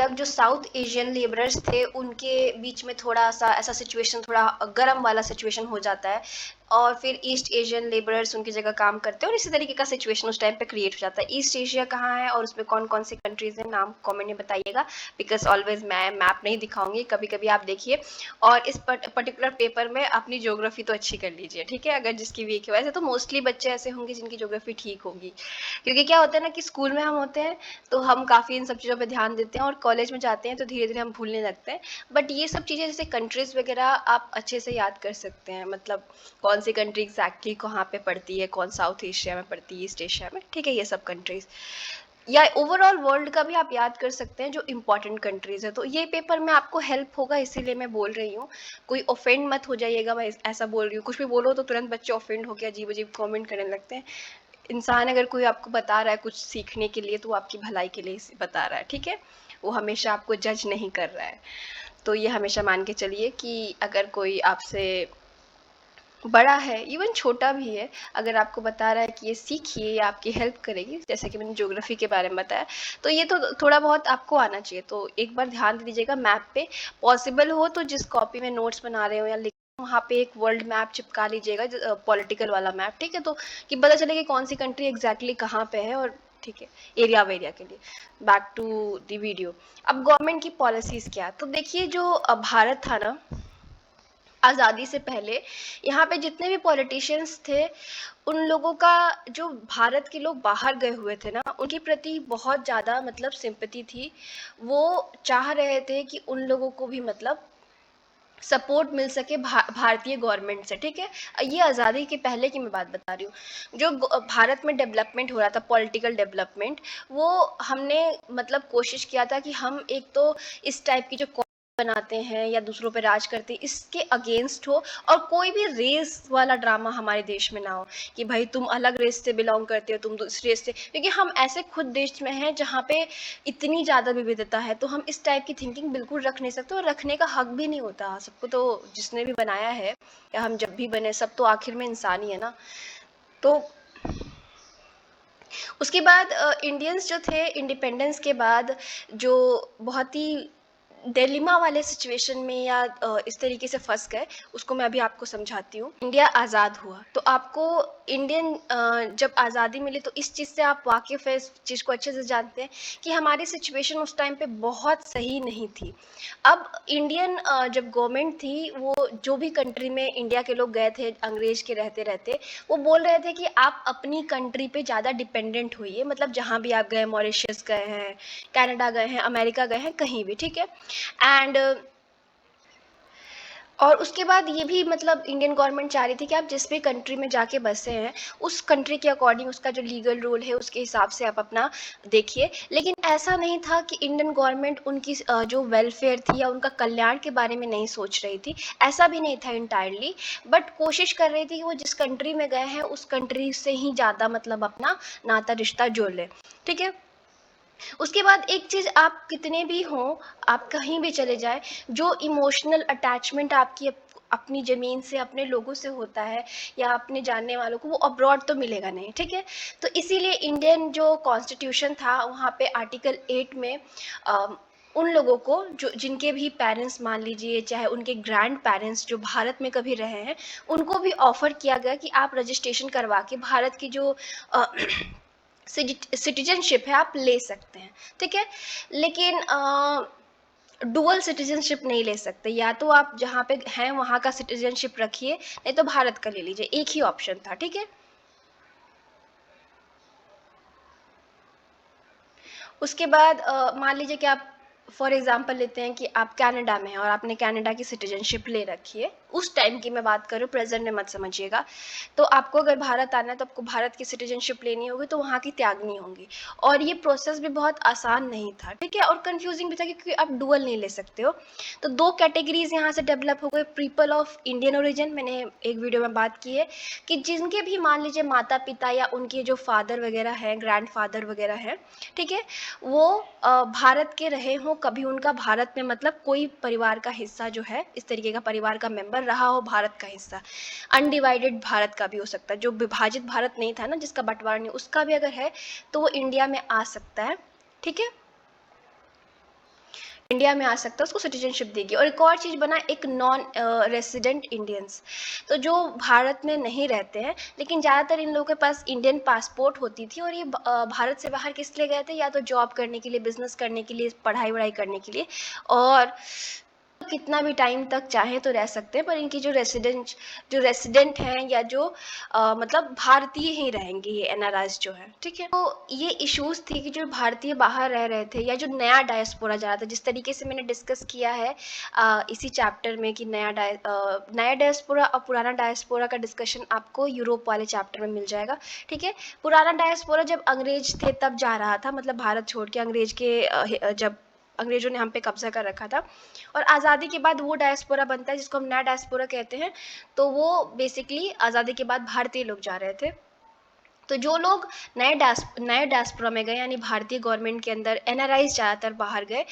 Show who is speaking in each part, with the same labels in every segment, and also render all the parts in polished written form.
Speaker 1: तक जो south Asian labourers थे उनके बीच में थोड़ा सा ऐसा सिचुएशन, थोड़ा गर्म वाला सिचुएशन हो जाता है, और फिर ईस्ट एशियन लेबरर्स उनकी जगह काम करते हैं, और इसी तरीके का सिचुएशन उस टाइम पे क्रिएट हो जाता है। ईस्ट एशिया कहाँ है और उसमें कौन कौन सी कंट्रीज हैं, नाम कमेंट में बताइएगा, बिकॉज ऑलवेज मैं मैप नहीं दिखाऊंगी, कभी कभी आप देखिए। और इस पर्टिकुलर पेपर में अपनी ज्योग्राफी तो अच्छी कर लीजिए, ठीक है, अगर जिसकी वीक है। वैसे तो मोस्टली बच्चे ऐसे होंगे जिनकी ज्योग्राफी ठीक होगी, क्योंकि क्या होता है ना कि स्कूल में हम होते हैं तो हम काफ़ी इन सब चीज़ों पे ध्यान देते हैं, और कॉलेज में जाते हैं तो धीरे धीरे हम भूलने लगते हैं। बट ये सब चीज़ें जैसे कंट्रीज़ वगैरह आप अच्छे से याद कर सकते हैं, मतलब कौन सी कंट्री एग्जैक्टली कहाँ पे पड़ती है, कौन साउथ एशिया में पड़ती है, ईस्ट एशिया में, ठीक है, ये सब कंट्रीज़, या ओवरऑल वर्ल्ड का भी आप याद कर सकते हैं जो इंपॉर्टेंट कंट्रीज है। तो ये पेपर में आपको हेल्प होगा, इसीलिए मैं बोल रही हूँ। कोई ऑफेंड मत हो जाइएगा, मैं ऐसा बोल रही हूँ, कुछ भी बोलो तो तुरंत बच्चे ऑफेंड होकर अजीब अजीब कमेंट करने लगते हैं। इंसान अगर कोई आपको बता रहा है कुछ सीखने के लिए तो वो आपकी भलाई के लिए बता रहा है, ठीक है, वो हमेशा आपको जज नहीं कर रहा है। तो ये हमेशा मान के चलिए कि अगर कोई आपसे बड़ा है, इवन छोटा भी है, अगर आपको बता रहा है कि ये सीखिए, ये आपकी हेल्प करेगी, जैसे कि मैंने ज्योग्राफी के बारे में बताया, तो ये तो थोड़ा बहुत आपको आना चाहिए। तो एक बार ध्यान दे दीजिएगा मैप पे, पॉसिबल हो तो जिस कॉपी में नोट्स बना रहे हो या लिख वहाँ पे एक वर्ल्ड मैप चिपका लीजिएगा, पॉलिटिकल वाला मैप, ठीक है, तो कि पता चले कि कौन सी कंट्री एग्जैक्टली कहाँ पे है, और ठीक है, एरिया वेरिया के लिए। Back to the video. अब गवर्नमेंट की पॉलिसीज क्या, तो देखिए जो भारत था ना आज़ादी से पहले, यहाँ पे जितने भी पॉलिटिशियंस थे उन लोगों का, जो भारत के लोग बाहर गए हुए थे ना, उनके प्रति बहुत ज़्यादा मतलब सिंपैथी थी। वो चाह रहे थे कि उन लोगों को भी मतलब सपोर्ट मिल सके भारतीय गवर्नमेंट से, ठीक है। ये आज़ादी के पहले की मैं बात बता रही हूँ। जो भारत में डेवलपमेंट हो रहा था, पॉलिटिकल डेवलपमेंट, वो हमने मतलब कोशिश किया था कि हम एक तो इस टाइप की जो बनाते हैं या दूसरों पे राज करते हैं इसके अगेंस्ट हो, और कोई भी रेस वाला ड्रामा हमारे देश में ना हो कि भाई तुम अलग रेस से बिलोंग करते हो, तुम दूसरे रेस से, क्योंकि हम ऐसे खुद देश में हैं जहाँ पे इतनी ज़्यादा विविधता है, तो हम इस टाइप की थिंकिंग बिल्कुल रख नहीं सकते, और रखने का हक भी नहीं होता सबको। तो जिसने भी बनाया है या हम जब भी बने, सब तो आखिर में इंसान ही है ना। तो उसके बाद इंडियंस जो थे इंडिपेंडेंस के बाद, जो बहुत ही डिलेमा वाले सिचुएशन में या इस तरीके से फंस गए, उसको मैं अभी आपको समझाती हूँ। इंडिया आज़ाद हुआ तो आपको इंडियन जब आज़ादी मिली तो इस चीज़ से आप वाकिफ़ है, इस चीज़ को अच्छे से जानते हैं कि हमारी सिचुएशन उस टाइम पे बहुत सही नहीं थी। अब इंडियन जब गवर्नमेंट थी, वो जो भी कंट्री में इंडिया के लोग गए थे अंग्रेज के रहते रहते, वो बोल रहे थे कि आप अपनी कंट्री पे ज़्यादा डिपेंडेंट होइए, मतलब जहाँ भी आप गए, मॉरिशस गए हैं, कनाडा गए हैं, अमेरिका गए हैं, कहीं भी, ठीक है। एंड और उसके बाद ये भी मतलब इंडियन गवर्नमेंट चाह रही थी कि आप जिस भी कंट्री में जाके बसे हैं उस कंट्री के अकॉर्डिंग उसका जो लीगल रूल है उसके हिसाब से आप अपना देखिए। लेकिन ऐसा नहीं था कि इंडियन गवर्नमेंट उनकी जो वेलफेयर थी या उनका कल्याण के बारे में नहीं सोच रही थी, ऐसा भी नहीं था इंटायरली। बट कोशिश कर रही थी कि वो जिस कंट्री में गए हैं उस कंट्री से ही ज़्यादा मतलब अपना नाता रिश्ता जोड़ लें, ठीक है। उसके बाद एक चीज़, आप कितने भी हों, आप कहीं भी चले जाएँ, जो इमोशनल अटैचमेंट आपकी अपनी ज़मीन से, अपने लोगों से होता है या अपने जानने वालों को, वो अब्रॉड तो मिलेगा नहीं, ठीक है। तो इसीलिए इंडियन जो कॉन्स्टिट्यूशन था वहाँ पे आर्टिकल 8 में उन लोगों को जो जिनके भी पेरेंट्स मान लीजिए, चाहे उनके ग्रैंड पेरेंट्स जो भारत में कभी रहे हैं, उनको भी ऑफ़र किया गया कि आप रजिस्ट्रेशन करवा के भारत की जो सिटीजनशिप है आप ले सकते हैं, ठीक है। लेकिन डुअल सिटीजनशिप नहीं ले सकते, या तो आप जहाँ पे हैं वहाँ का सिटीजनशिप रखिए, नहीं तो भारत का ले लीजिए, एक ही ऑप्शन था, ठीक है। उसके बाद मान लीजिए कि आप फॉर एग्जांपल लेते हैं कि आप कनाडा में हैं और आपने कनाडा की सिटीजनशिप ले रखी है, उस टाइम की मैं बात कर रही हूँ, प्रेजेंट में मत समझिएगा। तो आपको अगर भारत आना है तो आपको भारत की सिटीजनशिप लेनी होगी, तो वहाँ की त्यागनी होगी, और ये प्रोसेस भी बहुत आसान नहीं था, ठीक है, और कन्फ्यूजिंग भी था क्योंकि आप डुअल नहीं ले सकते हो। तो दो कैटेगरीज यहाँ से डेवलप हो गए, पीपल ऑफ इंडियन ओरिजिन, मैंने एक वीडियो में बात की है कि जिनके भी मान लीजिए माता पिता या उनके जो फादर वगैरह हैं, ग्रैंड फादर वगैरह हैं, ठीक है, वो भारत के रहे हों, कभी उनका भारत में मतलब कोई परिवार का हिस्सा जो है, इस तरीके का परिवार का मेंबर रहा हो भारत का हिस्सा, अनडिवाइडेड भारत का भी हो सकता है, जो विभाजित भारत नहीं था ना, जिसका बंटवारा नहीं, उसका भी अगर है तो वो इंडिया में आ सकता है, ठीक है। इंडिया में आ सकता है उसको सिटीजनशिप देगी। और एक और चीज़ बना, एक नॉन रेसिडेंट इंडियंस, तो जो भारत में नहीं रहते हैं लेकिन ज़्यादातर इन लोगों के पास इंडियन पासपोर्ट होती थी, और ये भारत से बाहर किस लिए गए थे, या तो जॉब करने के लिए, बिजनेस करने के लिए, पढ़ाई वढ़ाई करने के लिए, और कितना भी टाइम तक चाहें तो रह सकते हैं, पर इनकी जो रेसिडेंट हैं, या जो मतलब भारतीय ही रहेंगे, ये एनआरआईज जो है, ठीक है। तो ये इश्यूज थी कि जो भारतीय बाहर रह रहे थे, या जो नया डायस्पोरा जा रहा था, जिस तरीके से मैंने डिस्कस किया है इसी चैप्टर में कि नया डायस्पोरा और पुराना डायस्पोरा का डिस्कशन आपको यूरोप वाले चैप्टर में मिल जाएगा, ठीक है। पुराना डायस्पोरा जब अंग्रेज थे तब जा रहा था, मतलब भारत छोड़ के, जब अंग्रेजों ने हम पे कब्जा कर रखा था, और आज़ादी के बाद वो डायस्पोरा बनता है जिसको हम नया डायस्पोरा कहते हैं। तो वो बेसिकली आज़ादी के बाद भारतीय लोग जा रहे थे। तो जो लोग नए डायस्पोरा में गए, यानी भारतीय गवर्नमेंट के अंदर, एनआरआईज ज़्यादातर बाहर गए,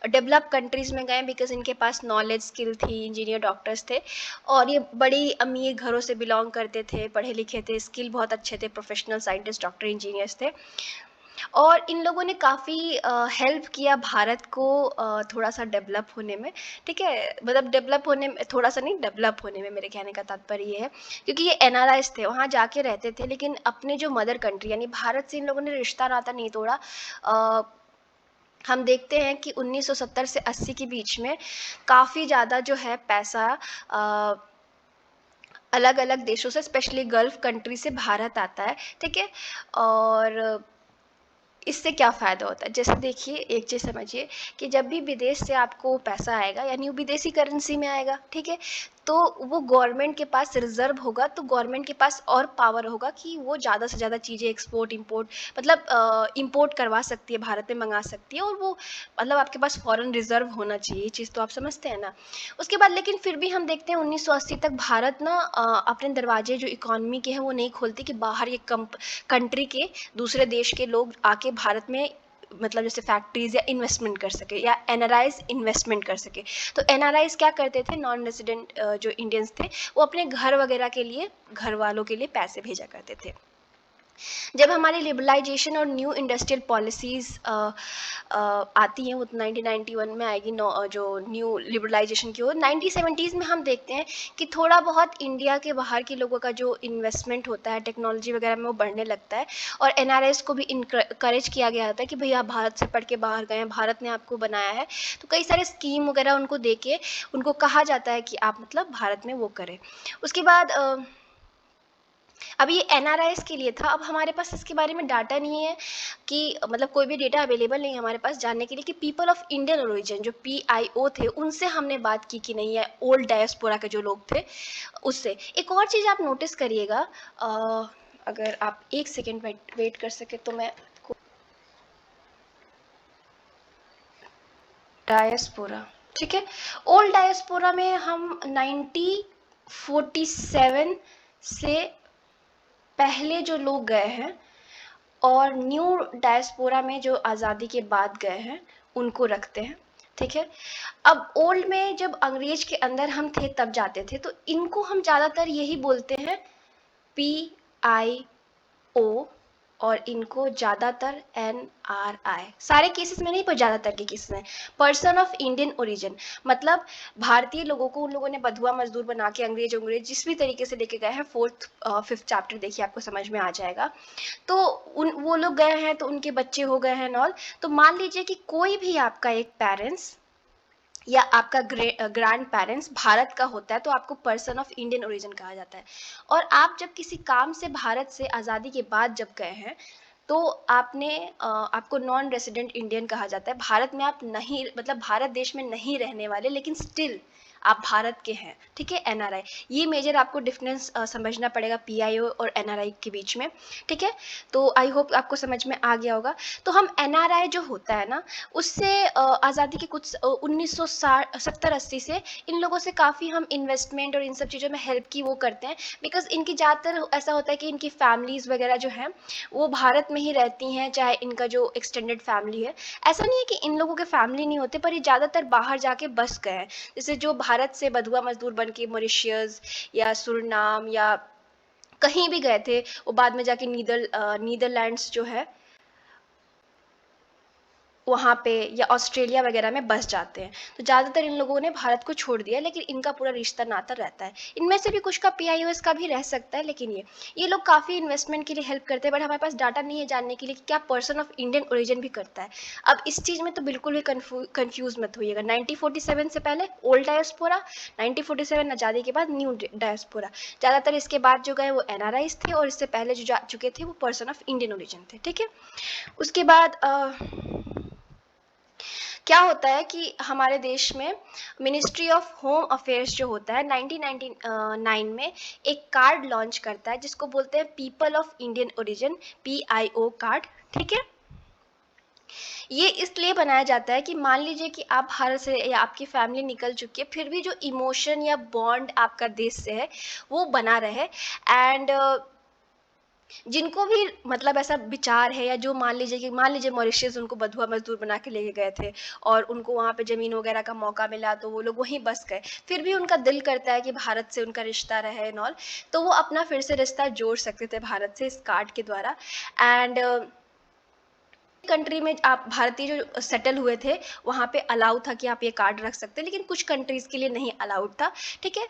Speaker 1: डेवलप कंट्रीज़ में गए, बिकॉज इनके पास नॉलेज, स्किल थी, इंजीनियर, डॉक्टर्स थे, और ये बड़ी अमीर घरों से बिलोंग करते थे, पढ़े लिखे थे, स्किल बहुत अच्छे थे, प्रोफेशनल साइंटिस्ट, डॉक्टर, इंजीनियर्स थे। और इन लोगों ने काफ़ी हेल्प किया भारत को थोड़ा सा डेवलप होने में, ठीक है। मतलब डेवलप होने में, थोड़ा सा नहीं, डेवलप होने में, मेरे कहने का तात्पर्य ये है, क्योंकि ये एनआरआईज थे, वहाँ जाके रहते थे, लेकिन अपने जो मदर कंट्री यानी भारत से इन लोगों ने रिश्ता नाता नहीं तोड़ा। हम देखते हैं कि 1970 से 80 के बीच में काफ़ी ज़्यादा जो है पैसा अलग अलग देशों से, स्पेशली गल्फ कंट्री से भारत आता है, ठीक है। और इससे क्या फ़ायदा होता है, जैसे देखिए, एक चीज़ समझिए कि जब भी विदेश से आपको पैसा आएगा, यानी वो विदेशी करेंसी में आएगा, ठीक है, तो वो गवर्नमेंट के पास रिजर्व होगा, तो गवर्नमेंट के पास और पावर होगा कि वो ज़्यादा से ज़्यादा चीज़ें एक्सपोर्ट इंपोर्ट, मतलब इंपोर्ट करवा सकती है, भारत में मंगा सकती है, और वो मतलब आपके पास फॉरेन रिजर्व होना चाहिए, ये चीज़ तो आप समझते हैं ना। उसके बाद लेकिन फिर भी हम देखते हैं 1980 तक भारत ना अपने दरवाजे जो इकॉनमी के हैं वो नहीं खोलती कि बाहर ये कंट्री के, दूसरे देश के लोग आके भारत में, मतलब जैसे फैक्ट्रीज या इन्वेस्टमेंट कर सके, या एनआरआईज इन्वेस्टमेंट कर सके। तो एनआरआईज क्या करते थे, नॉन रेजिडेंट जो इंडियंस थे, वो अपने घर वगैरह के लिए, घर वालों के लिए पैसे भेजा करते थे। जब हमारी लिबरलाइजेशन और न्यू इंडस्ट्रियल पॉलिसीज़ आती हैं, वो तो 1991 में आएगी, जो न्यू लिबरलाइजेशन की हो, 1970s में हम देखते हैं कि थोड़ा बहुत इंडिया के बाहर के लोगों का जो इन्वेस्टमेंट होता है टेक्नोलॉजी वगैरह में, वो बढ़ने लगता है, और एनआरएस को भी इनकरेज किया गया था कि भैया आप भारत से पढ़ के बाहर गए हैं, भारत ने आपको बनाया है, तो कई सारे स्कीम वगैरह उनको दे के उनको कहा जाता है कि आप मतलब भारत में वो करें। उसके बाद अब ये एनआरआईज के लिए था। अब हमारे पास इसके बारे में डाटा नहीं है कि, मतलब कोई भी डेटा अवेलेबल नहीं है हमारे पास जानने के लिए कि पीपल ऑफ इंडियन ओरिजिन जो पीआईओ थे, उनसे हमने बात की कि नहीं है, ओल्ड डायस्पोरा के जो लोग थे उससे। एक और चीज़ आप नोटिस करिएगा, अगर आप एक सेकेंड वेट कर सके तो मैं, डायस्पोरा, ठीक है, ओल्ड डायस्पोरा में हम 1947 से पहले जो लोग गए हैं, और न्यू डायस्पोरा में जो आज़ादी के बाद गए हैं, उनको रखते हैं, ठीक है। अब ओल्ड में जब अंग्रेज के अंदर हम थे तब जाते थे, तो इनको हम ज़्यादातर यही बोलते हैं PIO, और इनको ज़्यादातर NRI, सारे केसेस में नहीं पर ज़्यादातर के केसेस में, पर्सन ऑफ इंडियन ओरिजिन, मतलब भारतीय लोगों को उन लोगों ने बधुआ मजदूर बना के, अंग्रेज जिस भी तरीके से लेके गए हैं, 4th 5th चैप्टर देखिए, आपको समझ में आ जाएगा। तो वो लोग गए हैं, तो उनके बच्चे हो गए हैं नॉल। तो मान लीजिए कि कोई भी आपका एक पेरेंट्स या आपका ग्रैंड पेरेंट्स भारत का होता है, तो आपको पर्सन ऑफ इंडियन ओरिजिन कहा जाता है। और आप जब किसी काम से भारत से आज़ादी के बाद जब गए हैं, तो आपको नॉन रेसिडेंट इंडियन कहा जाता है। भारत में आप नहीं, मतलब भारत देश में नहीं रहने वाले, लेकिन स्टिल आप भारत के हैं, ठीक है, एनआरआई। ये मेजर आपको डिफरेंस समझना पड़ेगा पीआईओ और एनआरआई के बीच में, ठीक है। तो आई होप आपको समझ में आ गया होगा। तो हम एनआरआई जो होता है ना, उससे आज़ादी के कुछ 1970-80 से इन लोगों से काफ़ी हम इन्वेस्टमेंट और इन सब चीज़ों में हेल्प की वो करते हैं, बिकॉज इनकी ज़्यादातर ऐसा होता है कि इनकी फैमिलीज़ वगैरह जो हैं वो भारत में ही रहती हैं, चाहे इनका जो एक्सटेंडेड फैमिली है। ऐसा नहीं है कि इन लोगों के फैमिली नहीं होते, पर ये ज़्यादातर बाहर जाके बस गए हैं। जैसे जो भारत से बधुआ मजदूर बन के मॉरिशस या सुरनाम या कहीं भी गए थे, वो बाद में जाके नीदरलैंड्स जो है, वहाँ पे या ऑस्ट्रेलिया वगैरह में बस जाते हैं। तो ज़्यादातर इन लोगों ने भारत को छोड़ दिया, लेकिन इनका पूरा रिश्ता नाता रहता है। इनमें से भी कुछ का पीआईओएस का भी रह सकता है, लेकिन ये लोग काफ़ी इन्वेस्टमेंट के लिए हेल्प करते हैं, बट हमारे पास डाटा नहीं है जानने के लिए कि क्या पर्सन ऑफ इंडियन ओरिजिन भी करता है। अब इस चीज़ में तो बिल्कुल भी कन्फ्यूज़ मत होइएगा। 1947 से पहले ओल्ड डायस्पोरा, 1947 आज़ादी के बाद न्यू डायस्पोरा। ज़्यादातर इसके बाद जो गए वो एनआरआईज़ थे, और इससे पहले जो जा चुके थे वो पर्सन ऑफ इंडियन ओरिजिन थे, ठीक है। उसके बाद क्या होता है कि हमारे देश में मिनिस्ट्री ऑफ होम अफेयर्स जो होता है 1999 में एक कार्ड लॉन्च करता है जिसको बोलते हैं people of Indian origin, PIO card, ठीक है। ये इसलिए बनाया जाता है कि मान लीजिए कि आप भारत से या आपकी फैमिली निकल चुकी है, फिर भी जो इमोशन या बॉन्ड आपका देश से है वो बना रहे। एंड जिनको भी मतलब ऐसा विचार है, या जो मान लीजिए मॉरिशस उनको बंधुआ मजदूर बना के लेके गए थे और उनको वहाँ पे ज़मीन वगैरह का मौका मिला तो वो लोग वहीं बस गए, फिर भी उनका दिल करता है कि भारत से उनका रिश्ता रहे एंड ऑल, तो वो अपना फिर से रिश्ता जोड़ सकते थे भारत से इस कार्ड के द्वारा। एंड कंट्री में आप भारतीय जो सेटल हुए थे वहाँ पे अलाउ था कि आप ये कार्ड रख सकते हैं, लेकिन कुछ कंट्रीज़ के लिए नहीं अलाउड था, ठीक है।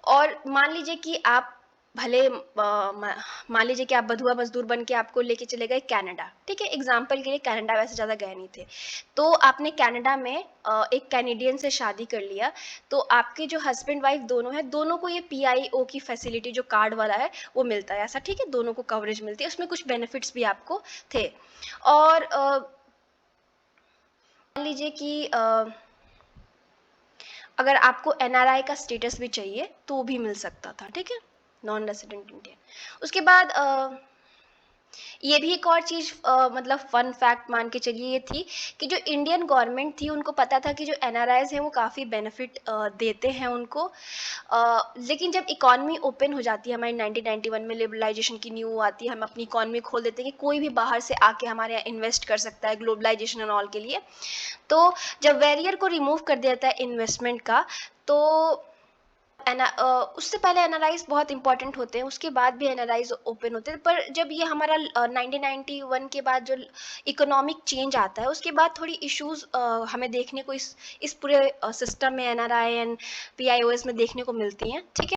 Speaker 1: और मान लीजिए कि आप भले मान लीजिए कि आप बंधुआ मजदूर बन के आपको लेके चले गए कनाडा, ठीक है, एग्जाम्पल के लिए कनाडा वैसे ज़्यादा गए नहीं थे, तो आपने कनाडा में एक कैनेडियन से शादी कर लिया, तो आपके जो हस्बैंड वाइफ दोनों हैं, दोनों को ये पीआईओ की फैसिलिटी जो कार्ड वाला है वो मिलता है ऐसा, ठीक है, दोनों को कवरेज मिलती है, उसमें कुछ बेनिफिट्स भी आपको थे। और मान लीजिए कि अगर आपको एनआरआई का स्टेटस भी चाहिए तो वो भी मिल सकता था, ठीक है, नॉन रेसिडेंट इंडियन। उसके बाद ये भी एक और चीज़ मतलब फन फैक्ट मान के चलिए ये थी कि जो इंडियन गवर्नमेंट थी उनको पता था कि जो एनआरआईज हैं वो काफ़ी बेनिफिट देते हैं उनको, लेकिन जब इकॉनमी ओपन हो जाती है हमारी 1991 में, लिबरलाइजेशन की न्यू आती है, हम अपनी इकॉनमी खोल देते हैं कि कोई भी बाहर से आके हमारे यहाँ इन्वेस्ट कर सकता है ग्लोबलाइजेशन एंड ऑल के लिए, तो जब बैरियर को रिमूव कर दिया जाता है इन्वेस्टमेंट का, तो उससे पहले एनालाइज बहुत इंपॉर्टेंट होते हैं, उसके बाद भी एनालाइज ओपन होते हैं, पर जब ये हमारा 1991 के बाद जो इकोनॉमिक चेंज आता है उसके बाद थोड़ी इश्यूज हमें देखने को इस पूरे सिस्टम में एनआरआई एंड पीआईओएस में देखने को मिलती हैं, ठीक है।